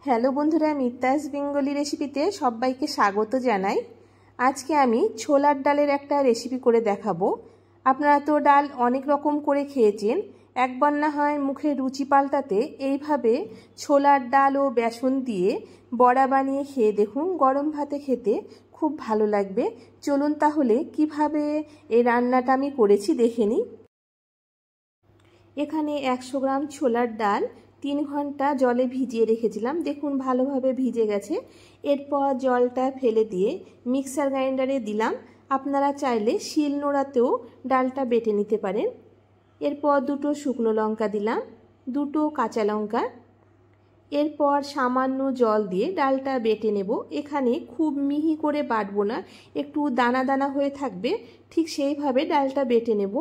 Hello বন্ধুরা, Mita's Bengali রেসিপিতে সবাইকে স্বাগত জানাই। আজকে আমি ছোলার ডালের একটা রেসিপি করে দেখাবো। আপনারা তো ডাল অনেক রকম করে খেয়েছেন, একবার না হয় মুখের রুচি পাল্টাতে এইভাবে ছোলার ডাল ও বেসন দিয়ে বড়া বানিয়ে খেয়ে দেখুন। গরম ভাতে খেতে খুব ভালো লাগবে। চলুন তাহলে কিভাবে এই রান্নাটা আমি করেছি দেখে নিই। এখানে 100 গ্রাম ছোলার ডাল 3 ঘন্টা জলে ভিজিয়ে রেখেছিলাম। দেখুন ভালোভাবে ভিজে গেছে। এরপর জলটা ফেলে দিয়ে মিক্সার গ্রাইন্ডারে দিলাম। আপনারা চাইলে শিল নোড়াতেও ডালটা বেটে নিতে পারেন। এরপর 2টো শুকনো লঙ্কা দিলাম, 2টো কাঁচা লঙ্কা। এরপর সামান্য জল দিয়ে ডালটা বেটে নেব। এখানে খুব মিহি করে বাটবো না, একটু দানা দানা হয়ে থাকবে, ঠিক সেইভাবে ডালটা বেটে নেব।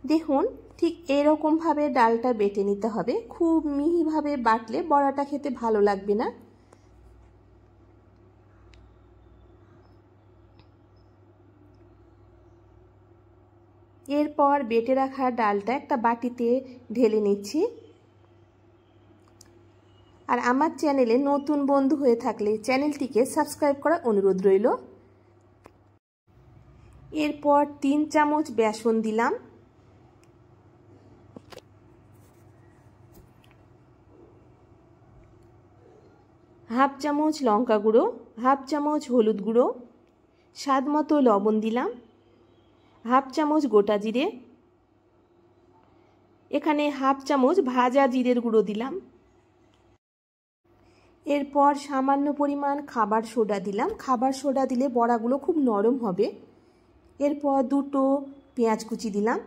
দেখুন ঠিক এরকমভাবে ডালটা বেটে নিতে হবে। খুব মিহিভাবে বাটলে বড়াটা খেতে ভালো লাগবে না। এরপর বেটে রাখা ডালটা একটা বাটিতে ঢেলে নিচ্ছি। আর আমার চ্যানেলে নতুন বন্ধু হয়ে থাকলে চ্যানেলটিকে সাবস্ক্রাইব করার অনুরোধ রইল। এরপর 3 চামচ বেসন দিলাম, হাফ চামচ লঙ্কা গুঁড়ো, হাফ চামচ হলুদ গুঁড়ো, স্বাদ মতো লবণ দিলাম, হাফ চামচ গোটা জিরে, এখানে হাফ চামচ ভাজা জিরের গুঁড়ো দিলাম। এরপর সামান্য পরিমাণ খাবার সোডা দিলাম। খাবার সোডা দিলে বড়াগুলো খুব নরম হবে। এরপর 2টো পেঁয়াজ কুচি দিলাম।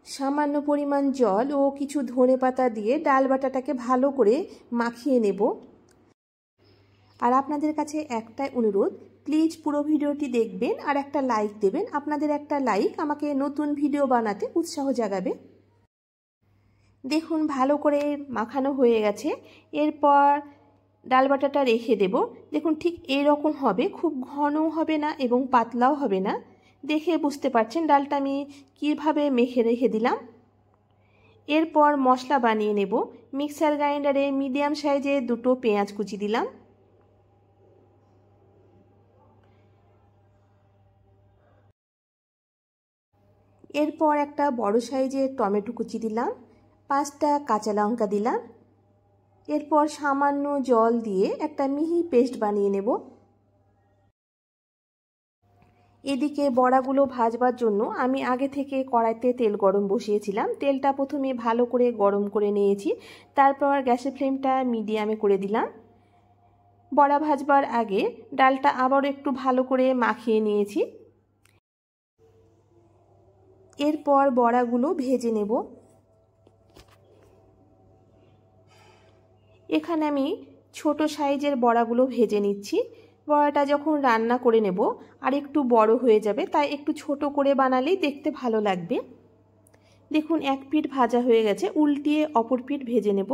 সামান্য পরিমাণ জল ও কিছু ধনেপাতা দিয়ে ডাল বাটাটাকে ভালো করে মাখিয়ে নেব। আর আপনাদের কাছে একটাই অনুরোধ, প্লিজ পুরো ভিডিওটি দেখবেন আর একটা লাইক দেবেন। আপনাদের একটা লাইক আমাকে নতুন ভিডিও বানাতে উৎসাহ জাগাবে। দেখুন ভালো করে মাখানো হয়ে গেছে। এরপর ডাল বাটাটা রেখে দেব। দেখুন ঠিক এইরকম হবে, খুব ঘনও হবে না এবং পাতলাও হবে না। দেখে বুঝতে পারছেন ডালটা আমি কীভাবে মেখে রেখে দিলাম। এরপর মশলা বানিয়ে নেব। মিক্সার গ্রাইন্ডারে মিডিয়াম সাইজে 2টো পেঁয়াজ কুচি দিলাম, এরপর একটা বড় সাইজের টমেটো কুচি দিলাম, 5টা কাঁচা লঙ্কা দিলাম। এরপর সামান্য জল দিয়ে একটা মিহি পেস্ট বানিয়ে নেব। এদিকে বড়াগুলো ভাজবার জন্য আমি আগে থেকে কড়াইতে তেল গরম বসিয়েছিলাম। তেলটা প্রথমে ভালো করে গরম করে নিয়েছি, তারপর গ্যাসের ফ্লেমটা মিডিয়ামে করে দিলাম। বড়া ভাজবার আগে ডালটা আবারও একটু ভালো করে মাখিয়ে নিয়েছি। এরপর বড়াগুলো ভেজে নেব। এখানে আমি ছোট সাইজের বড়াগুলো ভেজে নিচ্ছি। বড়াটা যখন রান্না করে নেব আর একটু বড় হয়ে যাবে, তাই একটু ছোট করে বানালেই দেখতে ভালো লাগবে। দেখুন এক পিঠ ভাজা হয়ে গেছে, উল্টিয়ে অপর পিঠ ভেজে নেব।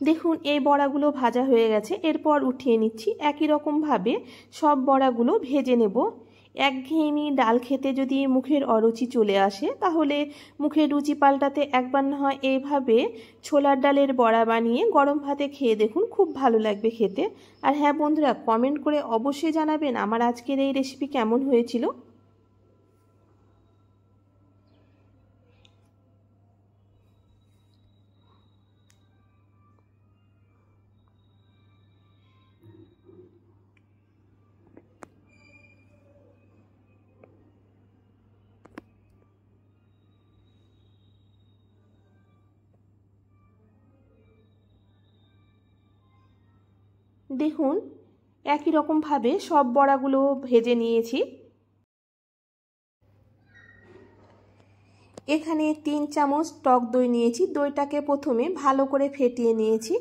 দেখুন এই বড়াগুলো ভাজা হয়ে গেছে। এরপর উঠিয়ে নিচ্ছি। একই রকমভাবে সব বড়াগুলো ভেজে নেব। একঘেয়েমি ডাল খেতে যদি মুখের অরুচি চলে আসে, তাহলে মুখের রুচি পাল্টাতে একবার না হয় এইভাবে ছোলার ডালের বড়া বানিয়ে গরম ভাতে খেয়ে দেখুন, খুব ভালো লাগবে খেতে। আর হ্যাঁ বন্ধুরা, কমেন্ট করে অবশ্যই জানাবেন আমার আজকের এই রেসিপি কেমন হয়েছিল। দেখুন একই রকমভাবে সব বড়াগুলো ভেজে নিয়েছি। এখানে 3 চামচ টক দই নিয়েছি। দইটাকে প্রথমে ভালো করে ফেটিয়ে নিয়েছি।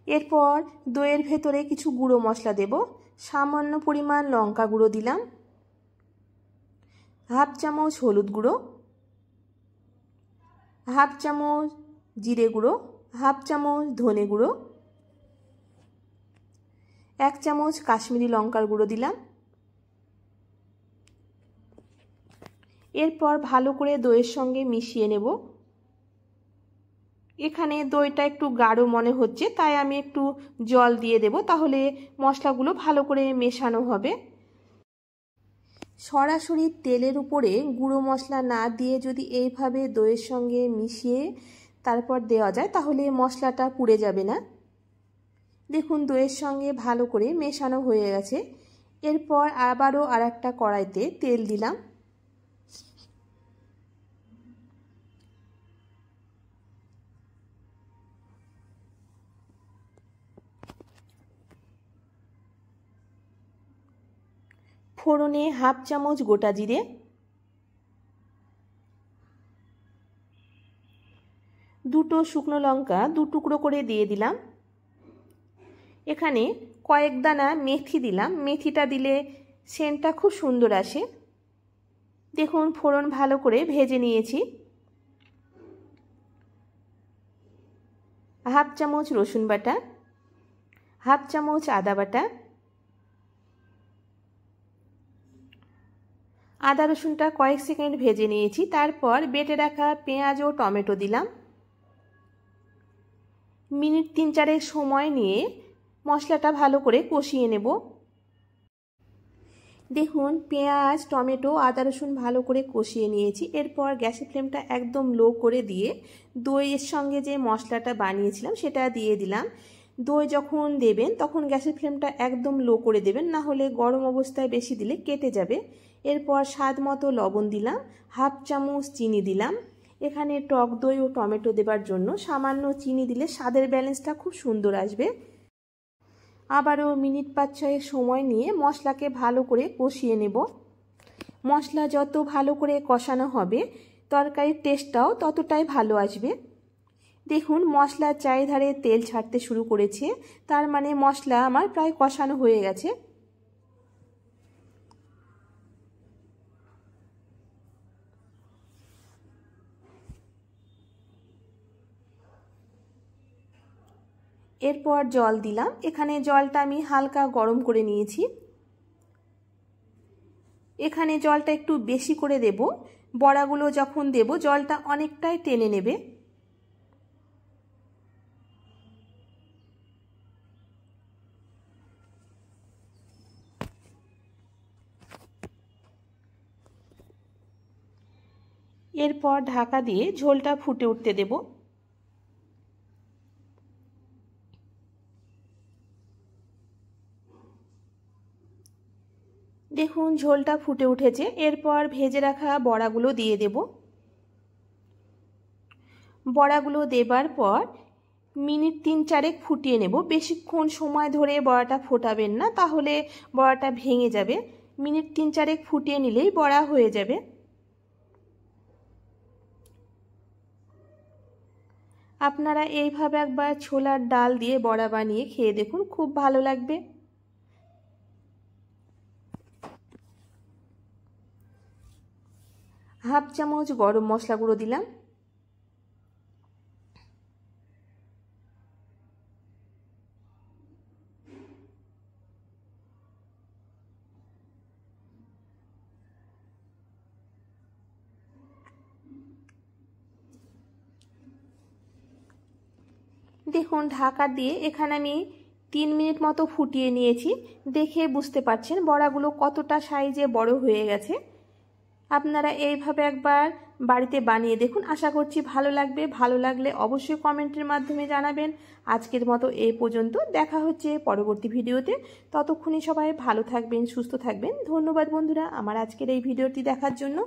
এরপর দইয়ের ভেতরে কিছু গুঁড়ো মশলা দেব। সামান্য পরিমাণ লঙ্কা গুঁড়ো দিলাম, হাফ চামচ হলুদ গুঁড়ো, হাফ চামচ জিরে গুঁড়ো, হাফ চামচ ধনে গুঁড়ো, 1 চামচ কাশ্মীরি লঙ্কার গুঁড়ো দিলাম। এরপর ভালো করে দইয়ের সঙ্গে মিশিয়ে নেব। এখানে দইটা একটু গাঢ় মনে হচ্ছে, তাই আমি একটু জল দিয়ে দেব, তাহলে মশলাগুলো ভালো করে মেশানো হবে। সরাসরি তেলের উপরে গুঁড়ো মশলা না দিয়ে যদি এইভাবে দইয়ের সঙ্গে মিশিয়ে তারপর দেওয়া যায় তাহলে মশলাটা পুড়ে যাবে না। দেখুন দইয়ের সঙ্গে ভালো করে মেশানো হয়ে গেছে। এরপর আবারও আরেকটা কড়াইতে তেল দিলাম। ফোড়নে হাফ চামচ গোটা জিরে, 2টো শুকনো লঙ্কা 2 টুকরো করে দিয়ে দিলাম। এখানে কয়েক দানা মেথি দিলাম, মেথিটা দিলে সেন্টটা খুব সুন্দর আসে। দেখুন ফোড়ন ভালো করে ভেজে নিয়েছি। হাফ চামচ রসুন বাটা, হাফ চামচ আদা বাটা, আদা রসুনটা কয়েক সেকেন্ড ভেজে নিয়েছি। তারপর বেটে রাখা পেঁয়াজ ও টমেটো দিলাম। মিনিট 3-4 সময় নিয়ে মশলাটা ভালো করে কষিয়ে নেব। দেখুন পেঁয়াজ টমেটো আদা রসুন ভালো করে কষিয়ে নিয়েছি। এরপর গ্যাসের ফ্লেমটা একদম লো করে দিয়ে দইয়ের সঙ্গে যে মশলাটা বানিয়েছিলাম সেটা দিয়ে দিলাম। দই যখন দেবেন তখন গ্যাসের ফ্লেমটা একদম লো করে দেবেন, না হলে গরম অবস্থায় বেশি দিলে কেটে যাবে। এরপর স্বাদ মতো লবণ দিলাম, হাফ চামচ চিনি দিলাম। এখানে টক দই ও টমেটো দেবার জন্য সামান্য চিনি দিলে স্বাদের ব্যালেন্সটা খুব সুন্দর আসবে। আবারও মিনিট 5-6 সময় নিয়ে মশলাকে ভালো করে কষিয়ে নেব। মশলা যত ভালো করে কষানো হবে তরকারির টেস্টটাও ততটাই ভালো আসবে। দেখুন মশলা চারিধারে তেল ছাড়তে শুরু করেছে, তার মানে মশলা আমার প্রায় কষানো হয়ে গেছে। এরপর জল দিলাম। এখানে জলটা আমি হালকা গরম করে নিয়েছি। এখানে জলটা একটু বেশি করে দেব, বড়াগুলো যখন দেব জলটা অনেকটাই টেনে নেবে। এরপর ঢাকা দিয়ে ঝোলটা ফুটে উঠতে দেব। দেখুন ঝোলটা ফুটে উঠেছে। এরপর ভেজে রাখা বড়াগুলো দিয়ে দেব। বড়াগুলো দেবার পর মিনিট 3-4 ফুটিয়ে নেব। বেশিক্ষণ সময় ধরে বড়াটা ফোটাবেন না, তাহলে বড়াটা ভেঙে যাবে। মিনিট 3-4 ফুটিয়ে নিলেই বড়া হয়ে যাবে। আপনারা এইভাবে একবার ছোলার ডাল দিয়ে বড়া বানিয়ে খেয়ে দেখুন, খুব ভালো লাগবে। হাফ চামচ গরম মশলা গুঁড়ো দিলাম। দেখুন ঢাকা দিয়ে এখানে আমি 3 মিনিট মতো ফুটিয়ে নিয়েছি। দেখে বুঝতে পারছেন বড়াগুলো কতটা সাইজে বড় হয়ে গেছে। আপনারা এইভাবে একবার বাড়িতে বানিয়ে দেখুন, আশা করছি ভালো লাগবে। ভালো লাগলে অবশ্যই কমেন্টের মাধ্যমে জানাবেন। আজকের মতো এই পর্যন্ত, দেখা হচ্ছে পরবর্তী ভিডিওতে। ততক্ষণে সবাই ভালো থাকবেন, সুস্থ থাকবেন। ধন্যবাদ বন্ধুরা আমার আজকের এই ভিডিওটি দেখার জন্য।